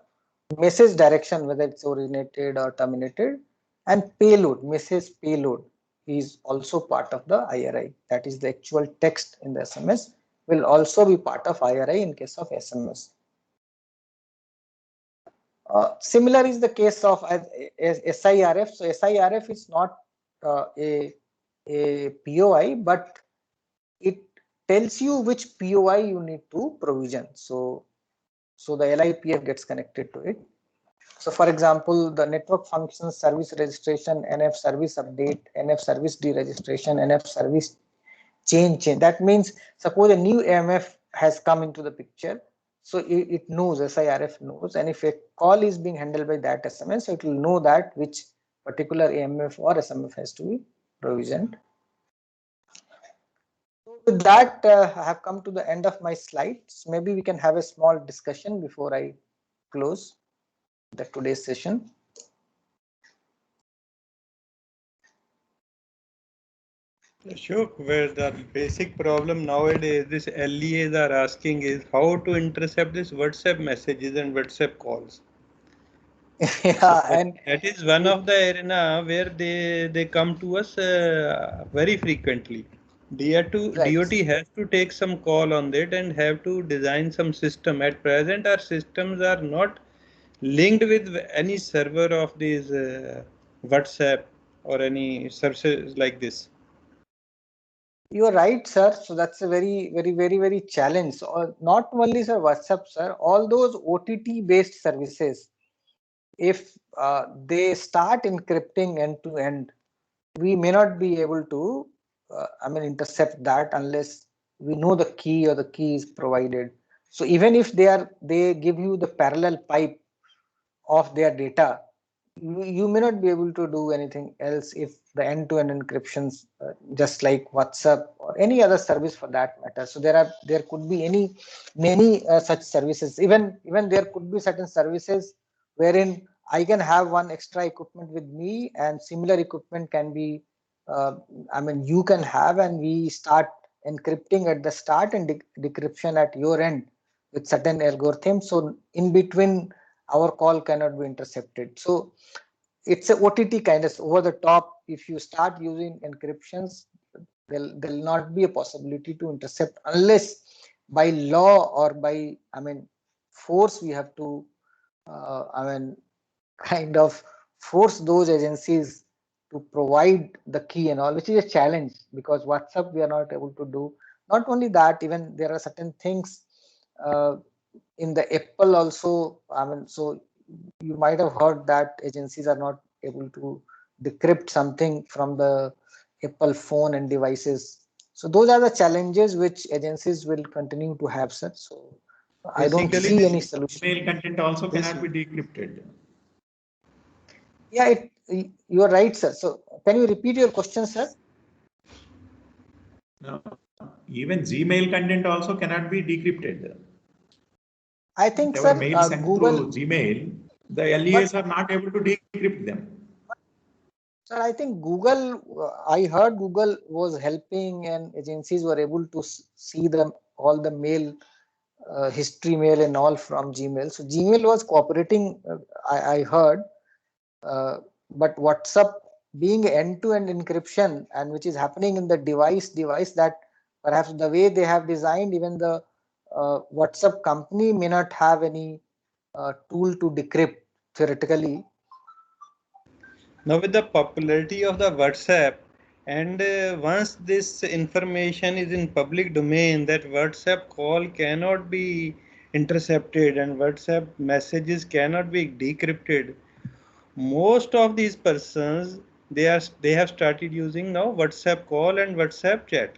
message direction whether it's originated or terminated, and payload, message payload is also part of the IRI. That is the actual text in the SMS will also be part of IRI in case of SMS. Similar is the case of SIRF. So SIRF is not a POI, but it tells you which POI you need to provision. So the LIPF gets connected to it. So for example, the network functions service registration, NF service update, NF service deregistration, NF service change. That means suppose a new AMF has come into the picture. So it knows, SIRF knows, and if a call is being handled by that SMS, it will know that which particular AMF or SMF has to be provisioned. So with that, I have come to the end of my slides. Maybe we can have a small discussion before I close today's session. Ashok, where the basic problem nowadays this LEAs are asking is how to intercept this WhatsApp messages and WhatsApp calls. Yeah, so and that is one of the arena where they come to us very frequently. DOT has to take some call on that and have to design some system. At present, our systems are not linked with any server of these WhatsApp or any services like this. You're right, sir. So that's a very challenge. So not only sir WhatsApp, sir, all those OTT based services, if they start encrypting end to end, we may not be able to intercept that unless we know the key or the key is provided. So even if they give you the parallel pipe of their data, you may not be able to do anything else if the end-to-end encryptions, just like WhatsApp or any other service for that matter. So there could be many such services. Even there could be certain services wherein I can have one extra equipment with me, and similar equipment can be, you can have, and we start encrypting at the start and decryption at your end with certain algorithms. So in between, our call cannot be intercepted. So it's a OTT kind of over the top. If you start using encryptions, there'll not be a possibility to intercept unless by law or by force we have to kind of force those agencies to provide the key and all, which is a challenge because WhatsApp we are not able to do. Not only that, even there are certain things in the Apple also. So you might have heard that agencies are not able to decrypt something from the Apple phone and devices. So those are the challenges which agencies will continue to have, sir. So I don't see any solution. Email content also cannot be decrypted. Yeah, you are right, sir. So can you repeat your question, sir? No, even Gmail content also cannot be decrypted. I think, sir, Google, Gmail, the LEAs are not able to decrypt them. Sir, I think Google, I heard Google was helping and agencies were able to see all the mail, history mail and all from Gmail. So Gmail was cooperating, I heard, but WhatsApp being end-to-end encryption, and which is happening in the device that perhaps the way they have designed, even the WhatsApp company may not have any tool to decrypt theoretically. Now with the popularity of the WhatsApp, and once this information is in public domain that WhatsApp call cannot be intercepted and WhatsApp messages cannot be decrypted, most of these persons, they have started using now WhatsApp call and WhatsApp chat.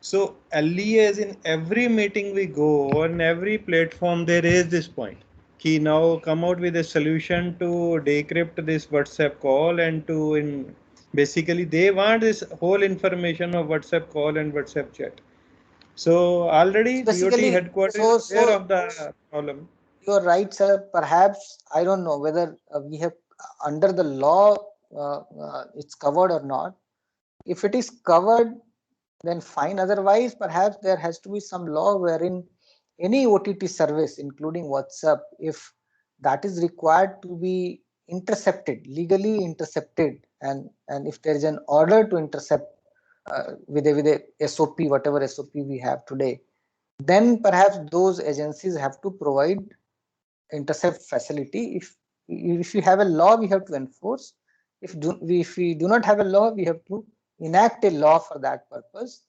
So LEAs, in every meeting we go, on every platform, they raise this point. Key now come out with a solution to decrypt this WhatsApp call and to basically they want this whole information of WhatsApp call and WhatsApp chat. So already BOT headquarters is aware of the problem. You're right, sir. Perhaps I don't know whether we have under the law it's covered or not. If it is covered, then fine. Otherwise, perhaps there has to be some law wherein any OTT service, including WhatsApp, if that is required to be intercepted, legally intercepted, and if there is an order to intercept with a SOP, whatever SOP we have today, then perhaps those agencies have to provide intercept facility. If you have a law, we have to enforce. If we do not have a law, we have to enact a law for that purpose.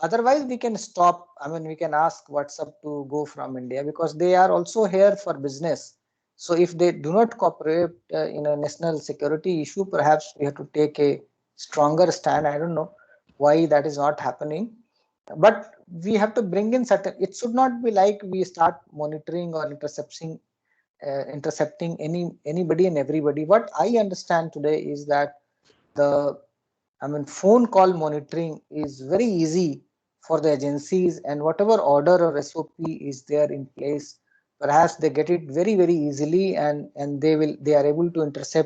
Otherwise, we can stop. I mean, we can ask WhatsApp to go from India because they are also here for business. So if they do not cooperate in a national security issue, perhaps we have to take a stronger stand. I don't know why that is not happening, but we have to bring in certain. It should not be like we start monitoring or intercepting anybody and everybody. What I understand today is that phone call monitoring is very easy for the agencies, and whatever order or SOP is there in place, perhaps they get it very, very easily, and they are able to intercept